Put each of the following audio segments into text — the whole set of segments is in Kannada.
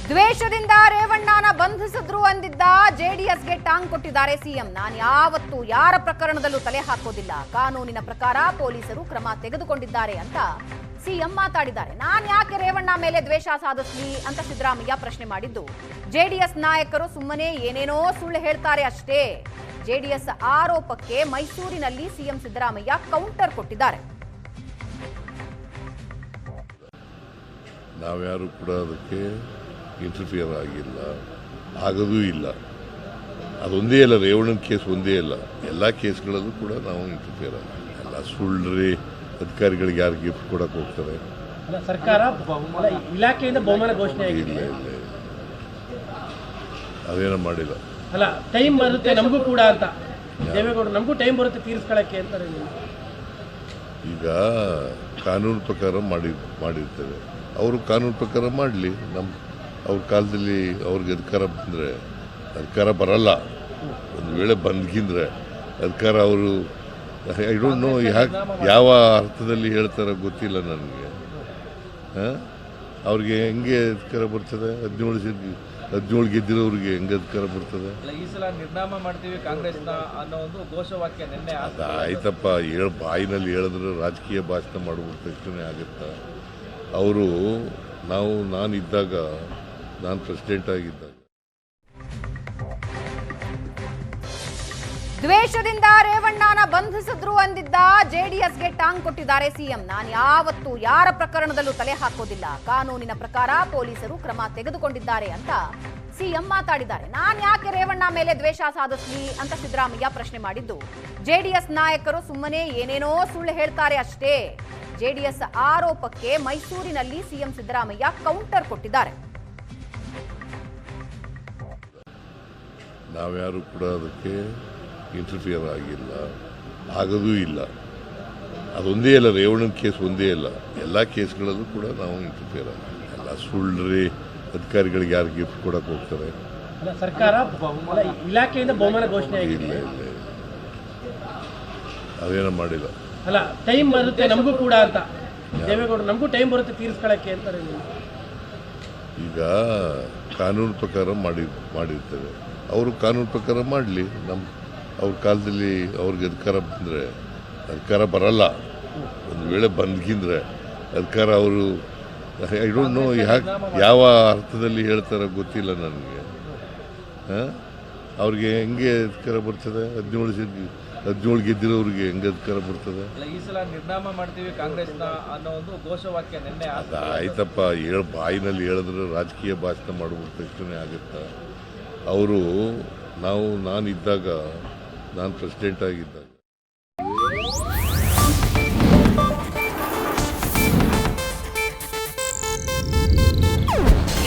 ದ್ವೇಷದಿಂದ ರೇವಣ್ಣನ ಬಂಧಿಸಿದ್ರು ಅಂದಿದ್ದ ಜೆಡಿಎಸ್ಗೆ ಟಾಂಗ್ ಕೊಟ್ಟಿದ್ದಾರೆ ಸಿಎಂ. ನಾನು ಯಾವತ್ತೂ ಯಾರ ಪ್ರಕರಣದಲ್ಲೂ ತಲೆ ಹಾಕೋದಿಲ್ಲ, ಕಾನೂನಿನ ಪ್ರಕಾರ ಪೊಲೀಸರು ಕ್ರಮ ತೆಗೆದುಕೊಂಡಿದ್ದಾರೆ ಅಂತ ಸಿಎಂ ಮಾತಾಡಿದ್ದಾರೆ. ನಾನು ಯಾಕೆ ರೇವಣ್ಣ ಮೇಲೆ ದ್ವೇಷ ಸಾಧಿಸ್ಲಿ ಅಂತ ಸಿದ್ದರಾಮಯ್ಯ ಪ್ರಶ್ನೆ ಮಾಡಿದ್ದು, ಜೆಡಿಎಸ್ ನಾಯಕರು ಸುಮ್ಮನೆ ಏನೇನೋ ಸುಳ್ಳು ಹೇಳ್ತಾರೆ ಅಷ್ಟೇ. ಜೆಡಿಎಸ್ ಆರೋಪಕ್ಕೆ ಮೈಸೂರಿನಲ್ಲಿ ಸಿಎಂ ಸಿದ್ದರಾಮಯ್ಯ ಕೌಂಟರ್ ಕೊಟ್ಟಿದ್ದಾರೆ. ನಾವ್ಯಾರು ಕೂಡ ಅದಕ್ಕೆ ಇಂಟರ್ಫಿಯರ್ ಆಗಿಲ್ಲ, ಆಗೋದೂ ಇಲ್ಲ. ಅದೊಂದೇ ಅಲ್ಲ, ರೇವಣ್ಣನ ಕೇಸ್ ಒಂದೇ ಅಲ್ಲ, ಎಲ್ಲ ಕೇಸ್ಗಳಲ್ಲೂ ಕೂಡ ನಾವು ಇಂಟರ್ಫಿಯರ್ ಆಗಿಲ್ಲ. ಎಲ್ಲ ಸುಳ್ಳ್ರಿ, ಅಧಿಕಾರಿಗಳಿಗೆ ಯಾರು ಗಿಫ್ಟ್ ಕೊಡಕ್ಕೆ ಹೋಗ್ತಾರೆ? ಸರ್ಕಾರ ಇಲಾಖೆಯಿಂದ ಬಹುಮಾನ ಘೋಷಣೆ ಇಲ್ಲ ಇಲ್ಲ, ಅದೇನೋ ಮಾಡಿಲ್ಲ. ಅಲ್ಲ, ಟೈಮ್ ಬರುತ್ತೆ ನಮಗೂ ಕೂಡ ಅಂತ ದೇವೇಗೌಡರು, ನಮಗೂ ಟೈಮ್ ಬರುತ್ತೆ ತೀರಿಸ್ಕೊಳ್ಳೋಕ್ಕೆ ಅಂತಾರೆ. ಈಗ ಕಾನೂನು ಪ್ರಕಾರ ಮಾಡಿರ್ತೇವೆ, ಅವರು ಕಾನೂನು ಪ್ರಕಾರ ಮಾಡಲಿ. ಅವ್ರ ಕಾಲದಲ್ಲಿ ಅವ್ರಿಗೆ ಅಧಿಕಾರ ಬಂದರೆ, ಅಧಿಕಾರ ಬರಲ್ಲ, ಒಂದು ವೇಳೆ ಬಂದ್ಗಿಂದ್ರೆ ಅಧಿಕಾರ ಅವರು ಐ ಡೋಂಟ್ ನೋ ಯಾವ ಅರ್ಥದಲ್ಲಿ ಹೇಳ್ತಾರೋ ಗೊತ್ತಿಲ್ಲ ನನಗೆ. ಅವ್ರಿಗೆ ಹೆಂಗೆ ಅಧಿಕಾರ ಬರ್ತದೆ? 17 ಗೆದ್ದಿರೋರಿಗೆ ಹೆಂಗೆ ಅಧಿಕಾರ ಬರ್ತದೆ? ಈ ಸಲ ನಿರ್ನಾಮ ಮಾಡ್ತೀವಿ ಕಾಂಗ್ರೆಸ್ನ ಅನ್ನೋ ಒಂದು ಘೋಷವಾಕ್ಯ ನಿನ್ನೆ ಆಯ್ತಪ್ಪ, ಬಾಯಿನಲ್ಲಿ ಹೇಳಿದ್ರೆ ರಾಜಕೀಯ ಭಾಷಣ ಮಾಡ್ಬಿಟ್ಟು ತಕ್ಷಣ ಆಗುತ್ತಾ? ಅವರು ನಾನಿದ್ದಾಗ, ನಾನು ಪ್ರೆಸಿಡೆಂಟ್ ಆಗಿದ್ದಾಗ ದ್ವೇಷದಿಂದ ರೇವಣ್ಣನ ಬಂಧಿಸಿದ್ರು ಅಂದಿದ್ದ ಜೆಡಿಎಸ್ಗೆ ಟಾಂಗ್ ಕೊಟ್ಟಿದ್ದಾರೆ ಸಿಎಂ. ನಾನು ಯಾವತ್ತೂ ಯಾರ ಪ್ರಕರಣದಲ್ಲೂ ತಲೆ ಹಾಕೋದಿಲ್ಲ, ಕಾನೂನಿನ ಪ್ರಕಾರ ಪೊಲೀಸರು ಕ್ರಮ ತೆಗೆದುಕೊಂಡಿದ್ದಾರೆ ಅಂತ ಸಿಎಂ ಮಾತಾಡಿದ್ದಾರೆ. ನಾನು ಯಾಕೆ ರೇವಣ್ಣ ಮೇಲೆ ದ್ವೇಷ ಸಾಧಿಸ್ಲಿ ಅಂತ ಸಿದ್ದರಾಮಯ್ಯ ಪ್ರಶ್ನೆ ಮಾಡಿದ್ದು, ಜೆಡಿಎಸ್ ನಾಯಕರು ಸುಮ್ಮನೆ ಏನೇನೋ ಸುಳ್ಳು ಹೇಳ್ತಾರೆ ಅಷ್ಟೇ. ಜೆಡಿಎಸ್ ಆರೋಪಕ್ಕೆ ಮೈಸೂರಿನಲ್ಲಿ ಸಿಎಂ ಸಿದ್ದರಾಮಯ್ಯ ಕೌಂಟರ್ ಕೊಟ್ಟಿದ್ದಾರೆ. ನಾವ್ಯಾರು ಕೂಡ ಅದಕ್ಕೆ ಇಂಟರ್ಫಿಯರ್ ಆಗಿಲ್ಲ, ಆಗೋದೂ ಇಲ್ಲ. ಅದೊಂದೇ ಅಲ್ಲ, ರೇವಣ್ಣನ ಕೇಸ್ ಒಂದೇ ಅಲ್ಲ, ಎಲ್ಲ ಕೇಸ್ಗಳಲ್ಲೂ ಕೂಡ ನಾವು ಇಂಟರ್ಫಿಯರ್ ಆಗಿಲ್ಲ. ಎಲ್ಲ ಸುಳ್ಳ್ರಿ, ಅಧಿಕಾರಿಗಳಿಗೆ ಯಾರು ಗಿಫ್ಟ್ ಕೊಡಕ್ಕೆ ಹೋಗ್ತಾರೆ? ಸರ್ಕಾರ ಇಲಾಖೆಯಿಂದ ಬಹುಮಾನ ಘೋಷಣೆ ಇಲ್ಲ ಇಲ್ಲ, ಅದೇನೋ ಮಾಡಿಲ್ಲ. ಅಲ್ಲ, ಟೈಮ್ ಬರುತ್ತೆ ನಮಗೂ ಕೂಡ ಅಂತ ದೇವೇಗೌಡರು, ನಮಗೂ ಟೈಮ್ ಬರುತ್ತೆ ತೀರಿಸ್ಕೊಳ್ಳೋಕ್ಕೆ ಅಂತಾರೆ. ಈಗ ಕಾನೂನು ಪ್ರಕಾರ ಮಾಡಿರ್ತೇವೆ, ಅವರು ಕಾನೂನು ಪ್ರಕಾರ ಮಾಡಲಿ. ಅವ್ರ ಕಾಲದಲ್ಲಿ ಅವ್ರಿಗೆ ಅಧಿಕಾರ ಬಂದರೆ, ಅಧಿಕಾರ ಬರಲ್ಲ, ಒಂದು ವೇಳೆ ಬಂದ್ಗಿಂದ್ರೆ ಅಧಿಕಾರ ಅವರು ಐ ಡೋಂಟ್ ನೋ ಯಾವ ಅರ್ಥದಲ್ಲಿ ಹೇಳ್ತಾರೋ ಗೊತ್ತಿಲ್ಲ ನನಗೆ. ಅವ್ರಿಗೆ ಹೆಂಗೆ ಅಧಿಕಾರ ಬರ್ತದೆ? 17 ಗೆದ್ದಿರೋರಿಗೆ ಹೆಂಗೆ ಅಧಿಕಾರ ಬರ್ತದೆ? ಈ ಸಲ ನಿರ್ನಾಮ ಮಾಡ್ತೀವಿ ಕಾಂಗ್ರೆಸ್ನ ಅನ್ನೋ ಒಂದು ಘೋಷವಾಕ್ಯ ನಿನ್ನೆ ಆಯ್ತಪ್ಪ, ಬಾಯಿನಲ್ಲಿ ಹೇಳಿದ್ರೆ ರಾಜಕೀಯ ಭಾಷಣ ಮಾಡ್ಬಿಟ್ಟು ತಕ್ಷಣ ಆಗುತ್ತಾ? ಅವರು ನಾನಿದ್ದಾಗ, ನಾನು ಪ್ರೆಸಿಡೆಂಟ್ ಆಗಿದ್ದಾಗ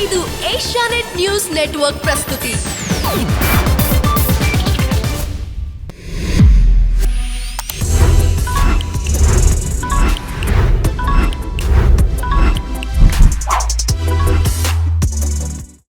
ಇದು ಏಷ್ಯಾನೆಟ್ ನ್ಯೂಸ್ ನೆಟ್ವರ್ಕ್ ಪ್ರಸ್ತುತಿ.